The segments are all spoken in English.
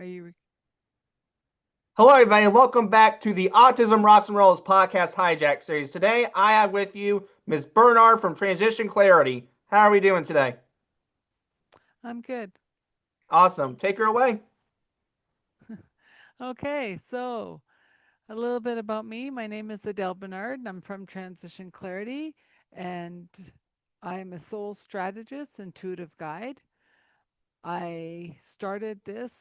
Are you? Hello, everybody, and welcome back to the Autism Rocks and Rolls podcast Hijack series. Today, I have with you Ms. Bernard from Transition Clarity. How are we doing today? I'm good. Awesome. Take her away. Okay, so a little bit about me. My name is Adele Bernard, and I'm from Transition Clarity, and I'm a soul strategist, intuitive guide. I started this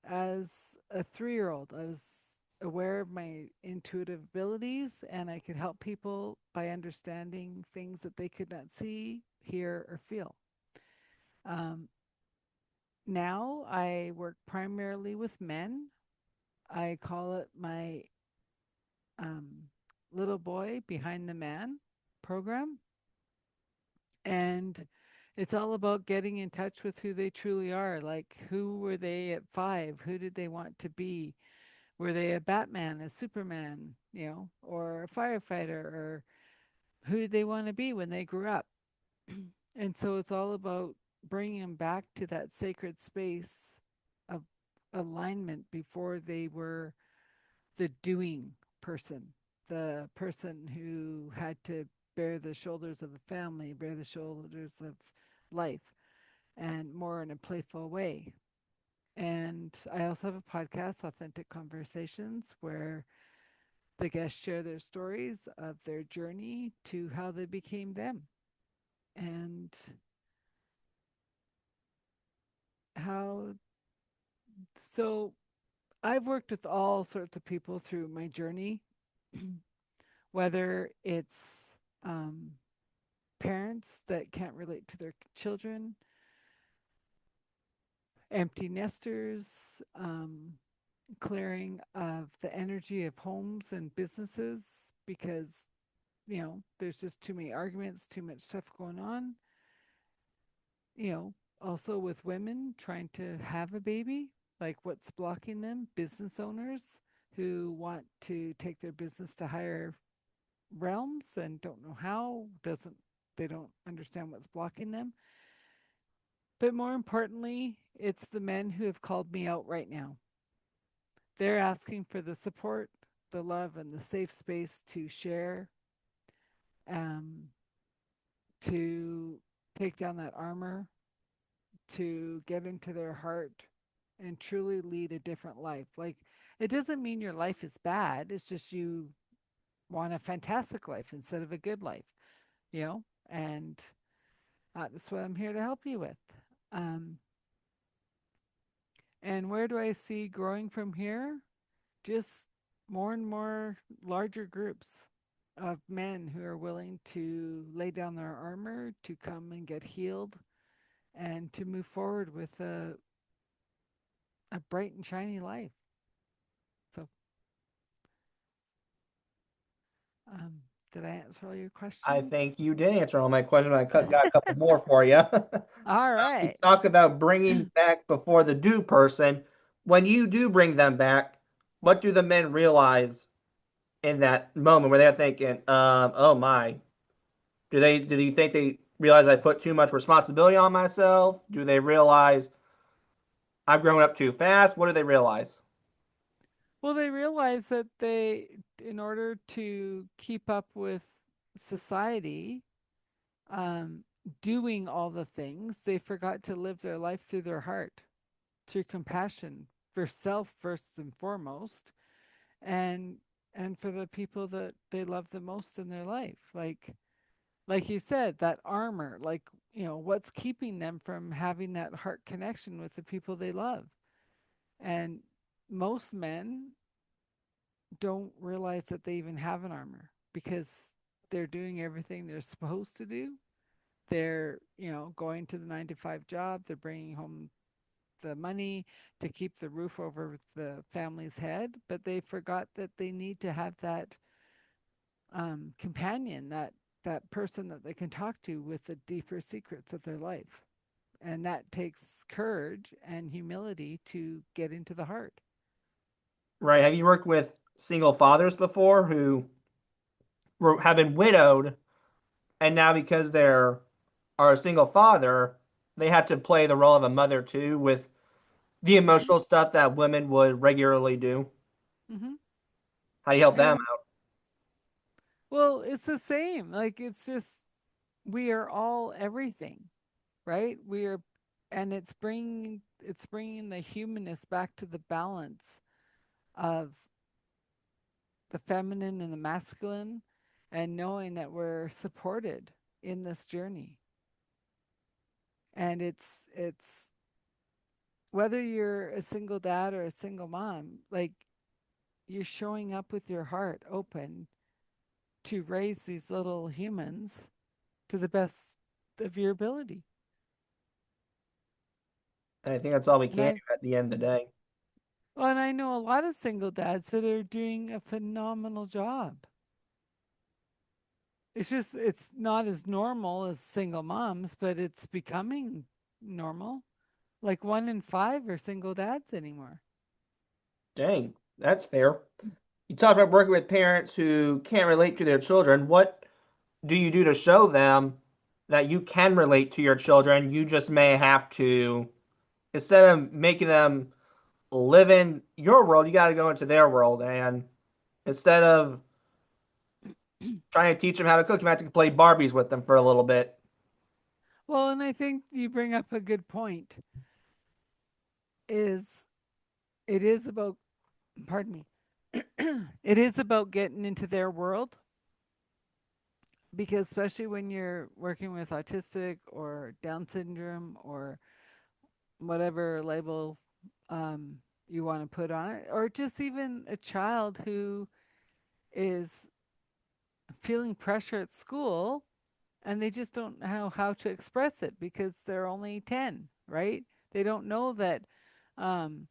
as a 3-year-old. I was aware of my intuitive abilities, and I could help people by understanding things that they could not see, hear, or feel. Um, Now I work primarily with men. I call it my um, little boy behind the man program. And it's all about getting in touch with who they truly are. Like, who were they at 5? Who did they want to be? Were they a Batman, a Superman, or a firefighter? Or who did they want to be when they grew up? And so it's all about bringing them back to that sacred space of alignment before they were the doing person, the person who had to bear the shoulders of the family, bear the shoulders of life, and more in a playful way. And I also have a podcast, Authentic Conversations, where the guests share their stories of their journey to how they became them. And how, so I've worked with all sorts of people through my journey, whether it's um, parents that can't relate to their children, empty nesters, clearing of the energy of homes and businesses because, there's just too many arguments, too much stuff going on. Also with women trying to have a baby, like what's blocking them, business owners who want to take their business to higher realms and don't know how, doesn't they don't understand what's blocking them. But more importantly, it's the men who have called me out right now. They're asking for the support, the love, and the safe space to share, um, to take down that armor, to get into their heart and truly lead a different life. Like, it doesn't mean your life is bad, it's just you want a fantastic life instead of a good life, you know? And that's what I'm here to help you with. Um, and where do I see growing from here? Just more and more larger groups of men who are willing to lay down their armor, to come and get healed, and to move forward with a bright and shiny life. So, um, did I answer all your I questions? think you did answer all my questions. Got a couple more for you. All You right. talked about bringing back before the do person. When you do bring them back, what do the men realize in that moment where they're thinking, oh my, do you think they realize I put too much responsibility on myself? Do they realize I'm growing up too fast? What do they realize? Well, they realize that in order to keep up with society, um, doing all the things, they forgot to live their life through their heart, through compassion for self first and foremost, and and for the people that they love the most in their life. Like you said, that armor, like, what's keeping them from having that heart connection with the people they love. And most men don't realize that they even have an armor because they're doing everything they're supposed to do. They're, going to the 9 to 5 job, they're bringing home the money to keep the roof over the family's head, but they forgot that they need to have that companion, that person that they can talk to with the deeper secrets of their life. And that takes courage and humility to get into the heart. Right? Have you worked with single fathers before who have been widowed, and now because they're are a single father, they have to play the role of a mother too with The Hmm. emotional stuff that women would regularly do. Hmm. How do you help them And out? well, it's the same. Like it's just we are all everything, right? We are, and it's bringing the humanness back to the balance of the feminine and the masculine, and knowing that we're supported in this journey. And it's whether you're a single dad or a single mom, like you're showing up with your heart open to raise these little humans to the best of your ability. And I think that's all we And can I do at the end of the day. well, and I know a lot of single dads that are doing a phenomenal job. It's just it's not as normal as single moms, but it's becoming normal. Like 1 in 5 are single dads anymore. Dang, that's fair. You talked about working with parents who can't relate to their children. What do you do to show them that you can relate to your children? You just may have to, instead of making them live in your world, you got to go into their world. And instead of trying to teach them how to cook, you have to play Barbies with them for a little bit. Well, and I think you bring up a good point. Is it is about, pardon me, it is about getting into their world, because especially when you're working with autistic or Down syndrome or whatever label um, you want to put on it, or just even a child who is feeling pressure at school and they just don't know how to express it because they're only 10, right? They don't know that um,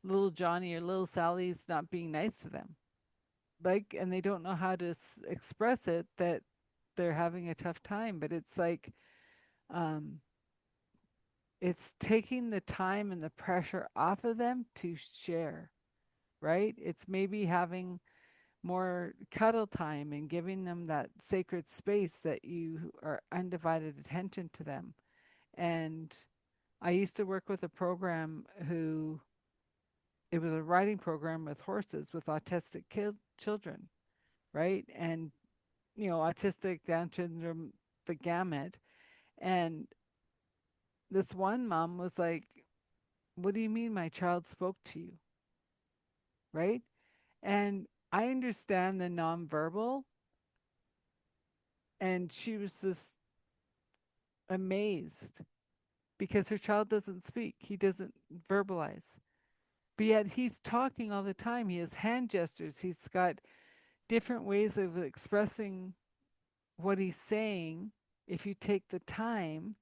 little Johnny or little Sally's not being nice to them. Like, and they don't know how to express it that they're having a tough time. But it's like, um, it's taking the time and the pressure off of them to share, right? It's maybe having more cuddle time and giving them that sacred space that you are undivided attention to them. And I used to work with a program who it was a riding program with horses with autistic children, right? And autistic, Down syndrome, the gamut. And this one mom was like, "What do you mean my child spoke to you?" Right? And I understand the nonverbal, and she was just amazed because her child doesn't speak. He doesn't verbalize. But yet he's talking all the time. He has hand gestures. He's got different ways of expressing what he's saying if you take the time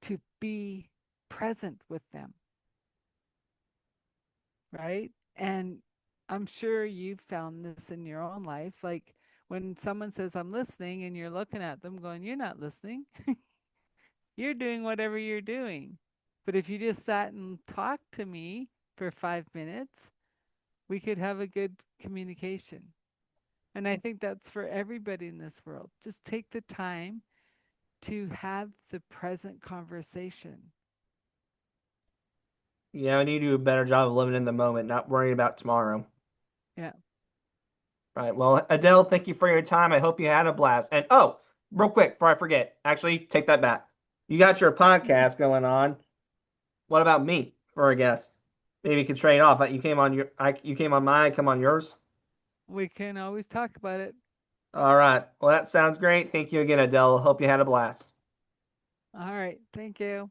to be present with them, right? And I'm sure you've found this in your own life. Like when someone says, I'm listening, and you're looking at them going, You're not listening. You're doing whatever you're doing. But if you just sat and talked to me for 5 minutes, we could have a good communication. And I think that's for everybody in this world. Just take the time to have the present conversation. I need to do a better job of living in the moment, not worrying about tomorrow. Yeah. Right. Well, Adele, thank you for your time. I hope you had a blast. And oh, real quick before I forget, actually, take that back. You got your podcast going on. What about me for a guest? Maybe you could trade off. You came on mine, I come on yours. We can always talk about it. All right. Well, that sounds great. Thank you again, Adele. Hope you had a blast. All right. Thank you.